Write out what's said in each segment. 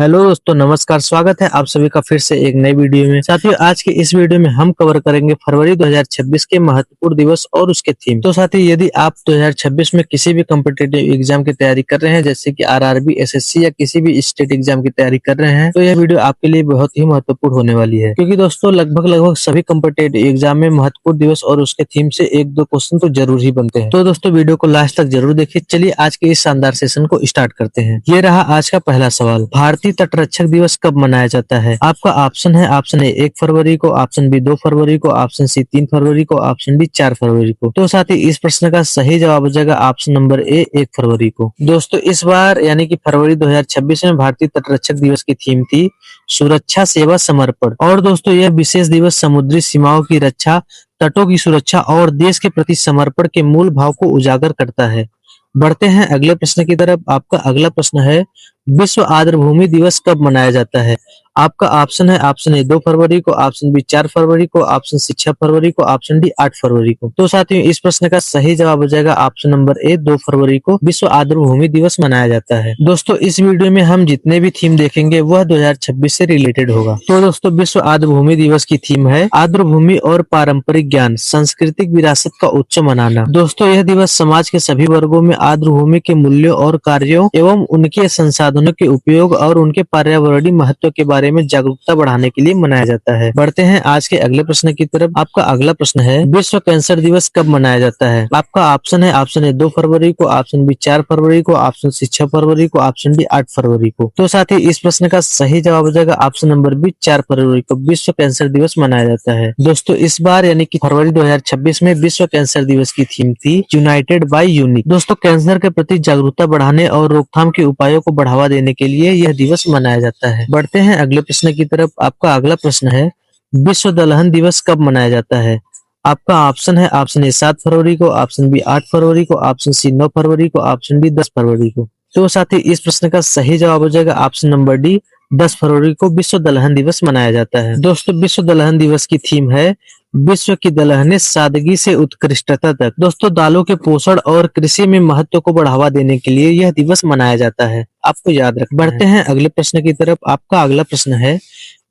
Hello दोस्तों, नमस्कार। स्वागत है आप सभी का फिर से एक नई वीडियो में। साथियों, आज के इस वीडियो में हम कवर करेंगे फरवरी 2026 के महत्वपूर्ण दिवस और उसके थीम। तो साथियों, यदि आप 2026 में किसी भी कॉम्पिटिटिव एग्जाम की तैयारी कर रहे हैं, जैसे कि आरआरबी, एसएससी या किसी भी स्टेट एग्जाम की तैयारी कर रहे हैं, तो यह वीडियो आपके लिए बहुत ही महत्वपूर्ण होने वाली है। क्योंकि दोस्तों, लगभग सभी कॉम्पिटिटिव एग्जाम में महत्वपूर्ण दिवस और उसके थीम से एक दो क्वेश्चन तो जरूर ही बनते हैं। तो दोस्तों, वीडियो को लास्ट तक जरूर देखिए। चलिए आज के इस शानदार सेशन को स्टार्ट करते हैं। ये रहा आज का पहला सवाल। भारतीय तटरक्षक दिवस कब मनाया जाता है? आपका ऑप्शन है, ऑप्शन ए 1 फरवरी को, ऑप्शन बी 2 फरवरी को, ऑप्शन सी 3 फरवरी को, ऑप्शन डी 4 फरवरी को। तो साथ ही इस प्रश्न का सही जवाब हो जाएगा ऑप्शन नंबर ए 1 फरवरी को। दोस्तों, इस बार यानी कि फरवरी 2026 में भारतीय तटरक्षक दिवस की थीम थी सुरक्षा सेवा समर्पण। और दोस्तों, यह विशेष दिवस समुद्री सीमाओं की रक्षा, तटों की सुरक्षा और देश के प्रति समर्पण के मूल भाव को उजागर करता है। बढ़ते हैं अगले प्रश्न की तरफ। आपका अगला प्रश्न है, विश्व आर्द्रभूमि दिवस कब मनाया जाता है? आपका ऑप्शन है, ऑप्शन ए 2 फरवरी को, ऑप्शन बी 4 फरवरी को, ऑप्शन सी 6 फरवरी को, ऑप्शन डी 8 फरवरी को। तो साथियों, इस प्रश्न का सही जवाब हो जाएगा ऑप्शन नंबर ए 2 फरवरी को विश्व आर्द्रभूमि दिवस मनाया जाता है। दोस्तों, इस वीडियो में हम जितने भी थीम देखेंगे वह 2026 से रिलेटेड होगा। तो दोस्तों, विश्व आर्द्रभूमि दिवस की थीम है आर्द्रभूमि और पारंपरिक ज्ञान, सांस्कृतिक विरासत का उत्सव मनाना। दोस्तों, यह दिवस समाज के सभी वर्गों में आर्द्रभूमि के मूल्यों और कार्यों एवं उनके संसाधनों के उपयोग और उनके पर्यावरणीय महत्व के बारे में जागरूकता बढ़ाने के लिए मनाया जाता है। बढ़ते हैं आज के अगले प्रश्न की तरफ। आपका अगला प्रश्न है, विश्व कैंसर दिवस कब मनाया जाता है? आपका ऑप्शन है, ऑप्शन ए 2 फरवरी को, ऑप्शन बी 4 फरवरी को, ऑप्शन सी 6 फरवरी को, ऑप्शन डी 8 फरवरी को। तो साथ ही इस प्रश्न का सही जवाब हो जाएगा ऑप्शन नंबर बी 4 फरवरी को विश्व कैंसर दिवस मनाया जाता है। दोस्तों, इस बार यानी कि फरवरी 2026 में विश्व कैंसर दिवस की थीम थी यूनाइटेड बाय यूनिक। दोस्तों, कैंसर के प्रति जागरूकता बढ़ाने और रोकथाम के उपायों को बढ़ावा देने के लिए यह दिवस मनाया जाता है। बढ़ते हैं अगले प्रश्न की तरफ। आपका अगला प्रश्न है, विश्व दलहन दिवस कब मनाया जाता है? आपका ऑप्शन है, ऑप्शन ए 7 फरवरी को, ऑप्शन बी 8 फरवरी को, ऑप्शन सी 9 फरवरी को, ऑप्शन डी 10 फरवरी को। तो साथ ही इस प्रश्न का सही जवाब हो जाएगा ऑप्शन नंबर डी 10 फरवरी को विश्व दलहन दिवस मनाया जाता है। दोस्तों, विश्व दलहन दिवस की थीम है विश्व की दलहनें सादगी से उत्कृष्टता तक। दोस्तों, दालों के पोषण और कृषि में महत्व को बढ़ावा देने के लिए यह दिवस मनाया जाता है, आपको याद रखना है। बढ़ते हैं अगले प्रश्न की तरफ। आपका अगला प्रश्न है,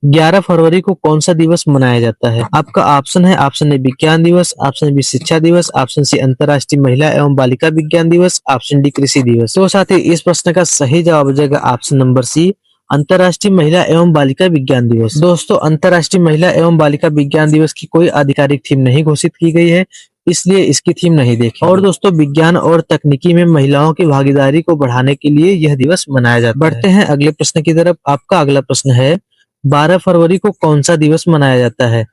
11 फरवरी को कौन सा दिवस मनाया जाता है? आपका ऑप्शन है, ऑप्शन ए विज्ञान दिवस, ऑप्शन बी शिक्षा दिवस, ऑप्शन सी अंतर्राष्ट्रीय महिला एवं बालिका विज्ञान दिवस, ऑप्शन डी कृषि दिवस। तो साथ ही इस प्रश्न का सही जवाब हो जाएगा ऑप्शन नंबर सी अंतर्राष्ट्रीय महिला एवं बालिका विज्ञान दिवस। दोस्तों, अंतर्राष्ट्रीय महिला एवं बालिका विज्ञान दिवस की कोई आधिकारिक थीम नहीं घोषित की गई है, इसलिए इसकी थीम नहीं देखी। और दोस्तों, विज्ञान और तकनीकी में महिलाओं की भागीदारी को बढ़ाने के लिए यह दिवस मनाया जाता है। बढ़ते हैं अगले प्रश्न की तरफ। आपका अगला प्रश्न है, 12 फरवरी को कौन सा दिवस मनाया जाता है?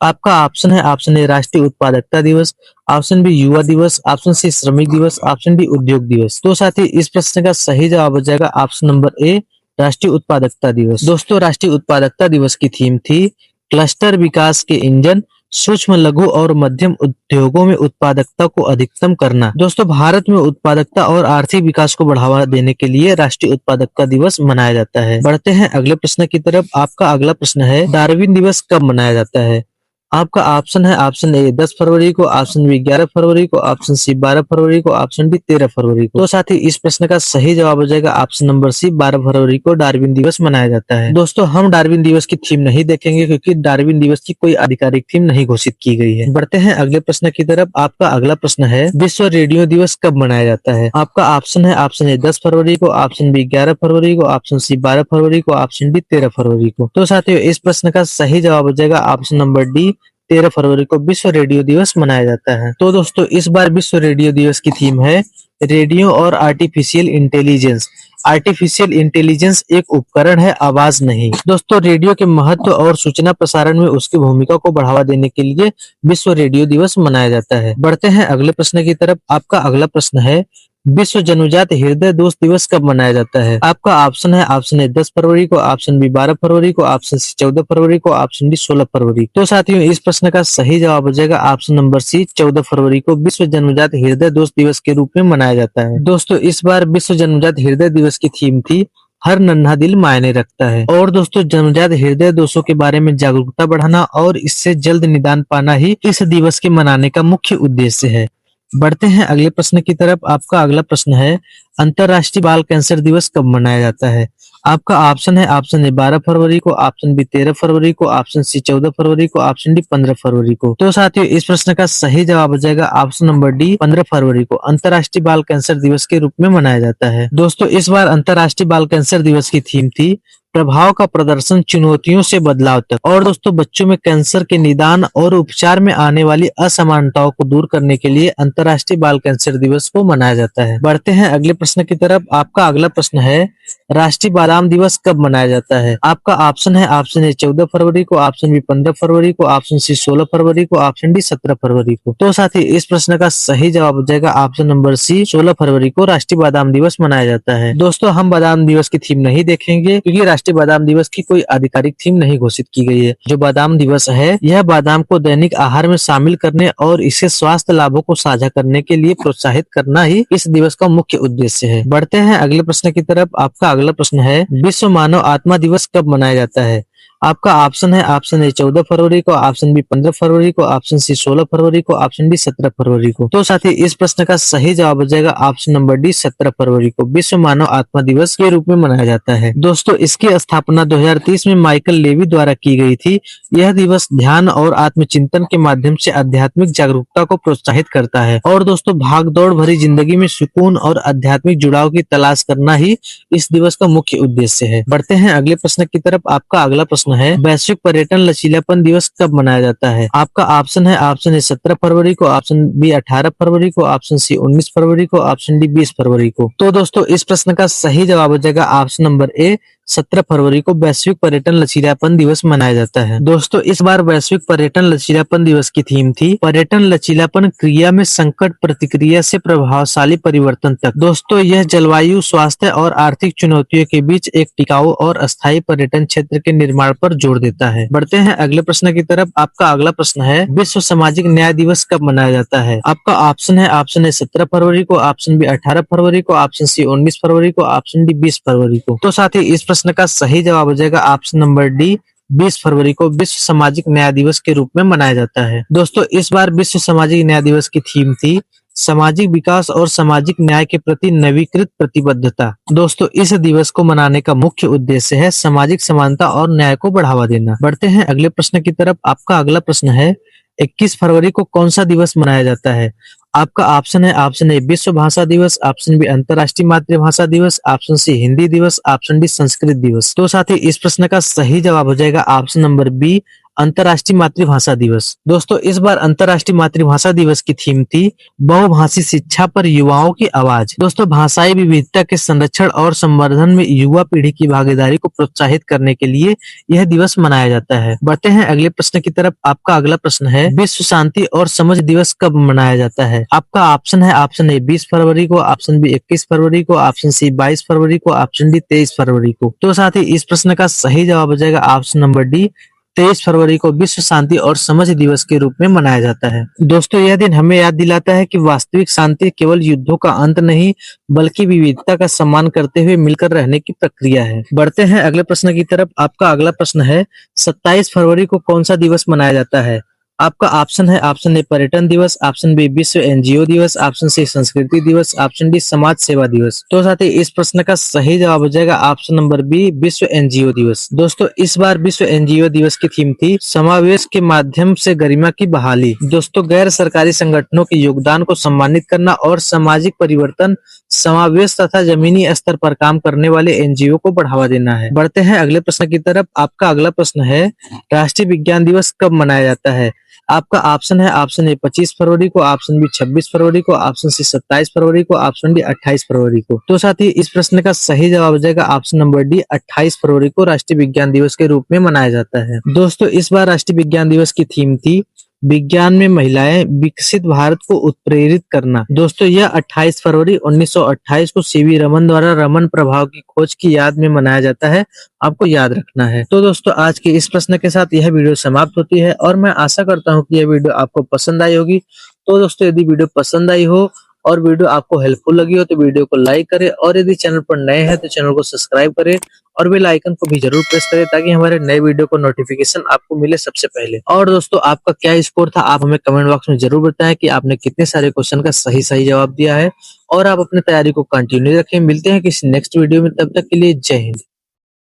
आपका ऑप्शन है, ऑप्शन ए राष्ट्रीय उत्पादकता दिवस, ऑप्शन बी युवा दिवस, ऑप्शन सी श्रमिक दिवस, ऑप्शन डी उद्योग दिवस। तो साथ ही इस प्रश्न का सही जवाब हो जाएगा ऑप्शन नंबर ए राष्ट्रीय उत्पादकता दिवस। दोस्तों, राष्ट्रीय उत्पादकता दिवस की थीम थी क्लस्टर विकास के इंजन, सूक्ष्म लघु और मध्यम उद्योगों में उत्पादकता को अधिकतम करना। दोस्तों, भारत में उत्पादकता और आर्थिक विकास को बढ़ावा देने के लिए राष्ट्रीय उत्पादकता दिवस मनाया जाता है। बढ़ते हैं अगले प्रश्न की तरफ। आपका अगला प्रश्न है, डार्विन दिवस कब मनाया जाता है? आपका ऑप्शन है, ऑप्शन ए 10 फरवरी को, ऑप्शन बी 11 फरवरी को, ऑप्शन सी 12 फरवरी को, ऑप्शन डी 13 फरवरी को। तो साथ ही इस प्रश्न का सही जवाब हो जाएगा ऑप्शन नंबर सी 12 फरवरी को डार्विन दिवस मनाया जाता है। दोस्तों, हम डार्विन दिवस की थीम नहीं देखेंगे क्योंकि डार्विन दिवस की कोई आधिकारिक थीम नहीं घोषित की गई है। बढ़ते हैं अगले प्रश्न की तरफ। आपका अगला प्रश्न है, विश्व रेडियो दिवस कब मनाया जाता है? आपका ऑप्शन है, ऑप्शन ए 10 फरवरी को, ऑप्शन बी 11 फरवरी को, ऑप्शन सी 12 फरवरी को, ऑप्शन डी 13 फरवरी को। तो साथियों, इस प्रश्न का सही जवाब हो जाएगा ऑप्शन नंबर डी 13 फरवरी को विश्व रेडियो दिवस मनाया जाता है। तो दोस्तों, इस बार विश्व रेडियो दिवस की थीम है रेडियो और आर्टिफिशियल इंटेलिजेंस। आर्टिफिशियल इंटेलिजेंस एक उपकरण है, आवाज नहीं। दोस्तों, रेडियो के महत्व और सूचना प्रसारण में उसकी भूमिका को बढ़ावा देने के लिए विश्व रेडियो दिवस मनाया जाता है। बढ़ते हैं अगले प्रश्न की तरफ। आपका अगला प्रश्न है, विश्व जन्मजात हृदय दोष दिवस कब मनाया जाता है? आपका ऑप्शन है, ऑप्शन ए 10 फरवरी को, ऑप्शन बी 12 फरवरी को, ऑप्शन सी 14 फरवरी को, ऑप्शन डी 16 फरवरी। तो साथियों, इस प्रश्न का सही जवाब हो जाएगा ऑप्शन नंबर सी 14 फरवरी को विश्व जन्मजात हृदय दोष दिवस के रूप में मनाया जाता है। दोस्तों, इस बार विश्व जन्मजात हृदय दिवस की थीम थी हर नन्हा दिल मायने रखता है। और दोस्तों, जन्मजात हृदय दोषों के बारे में जागरूकता बढ़ाना और इससे जल्द निदान पाना ही इस दिवस के मनाने का मुख्य उद्देश्य है। बढ़ते हैं अगले प्रश्न की तरफ। आपका अगला प्रश्न है, अंतर्राष्ट्रीय बाल कैंसर दिवस कब मनाया जाता है? आपका ऑप्शन है ऑप्शन ए 12 फरवरी को, ऑप्शन बी 13 फरवरी को, ऑप्शन सी 14 फरवरी को, ऑप्शन डी 15 फरवरी को। तो साथियों इस प्रश्न का सही जवाब हो जाएगा ऑप्शन नंबर डी 15 फरवरी को अंतर्राष्ट्रीय बाल कैंसर दिवस के रूप में मनाया जाता है। दोस्तों इस बार अंतर्राष्ट्रीय बाल कैंसर दिवस की थीम थी प्रभाव का प्रदर्शन चुनौतियों से बदलाव तक। और दोस्तों बच्चों में कैंसर के निदान और उपचार में आने वाली असमानताओं को दूर करने के लिए अंतर्राष्ट्रीय बाल कैंसर दिवस को मनाया जाता है। बढ़ते हैं अगले प्रश्न की तरफ। आपका अगला प्रश्न है राष्ट्रीय बादाम दिवस कब मनाया जाता है? आपका ऑप्शन है ऑप्शन ए 14 फरवरी को, ऑप्शन बी 15 फरवरी को, ऑप्शन सी 16 फरवरी को, ऑप्शन डी 17 फरवरी को। तो साथी इस प्रश्न का सही जवाब हो जाएगा ऑप्शन नंबर सी 16 फरवरी को राष्ट्रीय बादाम दिवस मनाया जाता है। दोस्तों हम बादाम दिवस की थीम नहीं देखेंगे क्योंकि राष्ट्रीय बादाम दिवस की कोई आधिकारिक थीम नहीं घोषित की गई है। जो बादाम दिवस है यह बादाम को दैनिक आहार में शामिल करने और इसके स्वास्थ्य लाभों को साझा करने के लिए प्रोत्साहित करना ही इस दिवस का मुख्य उद्देश्य है। बढ़ते हैं अगले प्रश्न की तरफ। आपका अगला प्रश्न है विश्व मानव आत्मा दिवस कब मनाया जाता है? आपका ऑप्शन है ऑप्शन ए 14 फरवरी को, ऑप्शन बी 15 फरवरी को, ऑप्शन सी 16 फरवरी को, ऑप्शन डी 17 फरवरी को। तो साथी इस प्रश्न का सही जवाब हो जाएगा ऑप्शन नंबर डी 17 फरवरी को विश्व मानव आत्मा दिवस के रूप में मनाया जाता है। दोस्तों इसकी स्थापना 2030 में माइकल लेवी द्वारा की गई थी। यह दिवस ध्यान और आत्मचिंतन के माध्यम से आध्यात्मिक जागरूकता को प्रोत्साहित करता है। और दोस्तों भाग दौड़ भरी जिंदगी में सुकून और आध्यात्मिक जुड़ाव की तलाश करना ही इस दिवस का मुख्य उद्देश्य है। बढ़ते हैं अगले प्रश्न की तरफ। आपका अगला प्रश्न है वैश्विक पर्यटन लचीलापन दिवस कब मनाया जाता है? आपका ऑप्शन है ऑप्शन ए 17 फरवरी को, ऑप्शन बी 18 फरवरी को, ऑप्शन सी 19 फरवरी को, ऑप्शन डी 20 फरवरी को। तो दोस्तों इस प्रश्न का सही जवाब हो जाएगा ऑप्शन नंबर ए 17 फरवरी को वैश्विक पर्यटन लचीलापन दिवस मनाया जाता है। दोस्तों इस बार वैश्विक पर्यटन लचीलापन दिवस की थीम थी पर्यटन लचीलापन क्रिया में संकट प्रतिक्रिया से प्रभावशाली परिवर्तन तक। दोस्तों यह जलवायु, स्वास्थ्य और आर्थिक चुनौतियों के बीच एक टिकाऊ और अस्थायी पर्यटन क्षेत्र के निर्माण पर जोर देता है। बढ़ते हैं अगले प्रश्न की तरफ। आपका अगला प्रश्न है विश्व सामाजिक न्याय दिवस कब मनाया जाता है? आपका ऑप्शन है ऑप्शन ए 17 फरवरी को, ऑप्शन बी 18 फरवरी को, ऑप्शन सी 19 फरवरी को, ऑप्शन डी 20 फरवरी को। तो साथ ही इस प्रश्न का सही जवाब हो जाएगा ऑप्शन नंबर डी 20 फरवरी को विश्व सामाजिक न्याय दिवस के रूप में मनाया जाता है। दोस्तों इस बार विश्व सामाजिक न्याय दिवस की थीम थी सामाजिक विकास और सामाजिक न्याय के प्रति नवीकृत प्रतिबद्धता। दोस्तों इस दिवस को मनाने का मुख्य उद्देश्य है सामाजिक समानता और न्याय को बढ़ावा देना। बढ़ते हैं अगले प्रश्न की तरफ। आपका अगला प्रश्न है 21 फरवरी को कौन सा दिवस मनाया जाता है? आपका ऑप्शन है ऑप्शन ए विश्व भाषा दिवस, ऑप्शन बी अंतर्राष्ट्रीय मातृभाषा दिवस, ऑप्शन सी हिंदी दिवस, ऑप्शन डी संस्कृत दिवस। तो साथ ही इस प्रश्न का सही जवाब हो जाएगा ऑप्शन नंबर बी अंतर्राष्ट्रीय मातृभाषा दिवस। दोस्तों इस बार अंतर्राष्ट्रीय मातृभाषा दिवस की थीम थी बहुभाषी शिक्षा पर युवाओं की आवाज। दोस्तों भाषाई विविधता के संरक्षण और संवर्धन में युवा पीढ़ी की भागीदारी को प्रोत्साहित करने के लिए यह दिवस मनाया जाता है। बढ़ते हैं अगले प्रश्न की तरफ। आपका अगला प्रश्न है विश्व शांति और समझ दिवस कब मनाया जाता है? आपका ऑप्शन है ऑप्शन ए 20 फरवरी को, ऑप्शन बी 21 फरवरी को, ऑप्शन सी 22 फरवरी को, ऑप्शन डी 23 फरवरी को। तो साथ ही इस प्रश्न का सही जवाब हो जाएगा ऑप्शन नंबर डी 23 फरवरी को विश्व शांति और समझ दिवस के रूप में मनाया जाता है। दोस्तों यह दिन हमें याद दिलाता है कि वास्तविक शांति केवल युद्धों का अंत नहीं बल्कि विविधता का सम्मान करते हुए मिलकर रहने की प्रक्रिया है। बढ़ते हैं अगले प्रश्न की तरफ। आपका अगला प्रश्न है 27 फरवरी को कौन सा दिवस मनाया जाता है? आपका ऑप्शन है ऑप्शन ए पर्यटन दिवस, ऑप्शन बी विश्व एनजीओ दिवस, ऑप्शन सी संस्कृति दिवस, ऑप्शन डी समाज सेवा दिवस। तो साथ ही इस प्रश्न का सही जवाब हो जाएगा ऑप्शन नंबर बी विश्व एनजीओ दिवस। दोस्तों इस बार विश्व एनजीओ दिवस की थीम थी समावेश के माध्यम से गरिमा की बहाली। दोस्तों गैर सरकारी संगठनों के योगदान को सम्मानित करना और सामाजिक परिवर्तन, समावेश तथा जमीनी स्तर पर काम करने वाले एनजीओ को बढ़ावा देना है। बढ़ते हैं अगले प्रश्न की तरफ। आपका अगला प्रश्न है राष्ट्रीय विज्ञान दिवस कब मनाया जाता है? आपका ऑप्शन है ऑप्शन ए 25 फरवरी को, ऑप्शन बी 26 फरवरी को, ऑप्शन सी 27 फरवरी को, ऑप्शन डी 28 फरवरी को। तो साथ ही इस प्रश्न का सही जवाब हो जाएगा ऑप्शन नंबर डी 28 फरवरी को राष्ट्रीय विज्ञान दिवस के रूप में मनाया जाता है। दोस्तों इस बार राष्ट्रीय विज्ञान दिवस की थीम थी विज्ञान में महिलाएं, विकसित भारत को उत्प्रेरित करना। दोस्तों यह 28 फरवरी 1928 को सीवी रमन द्वारा रमन प्रभाव की खोज की याद में मनाया जाता है, आपको याद रखना है। तो दोस्तों आज के इस प्रश्न के साथ यह वीडियो समाप्त होती है और मैं आशा करता हूं कि यह वीडियो आपको पसंद आई होगी। तो दोस्तों यदि वीडियो पसंद आई हो और वीडियो आपको हेल्पफुल लगी हो तो वीडियो को लाइक करें और यदि चैनल पर नए हैं तो चैनल को सब्सक्राइब करें और बेल आइकन को भी जरूर प्रेस करें ताकि हमारे नए वीडियो को नोटिफिकेशन आपको मिले सबसे पहले। और दोस्तों आपका क्या स्कोर था आप हमें कमेंट बॉक्स में जरूर बताएं कि आपने कितने सारे क्वेश्चन का सही जवाब दिया है और आप अपनी तैयारी को कंटिन्यू रखें। मिलते हैं किसी नेक्स्ट वीडियो में, तब तक के लिए जय हिंद।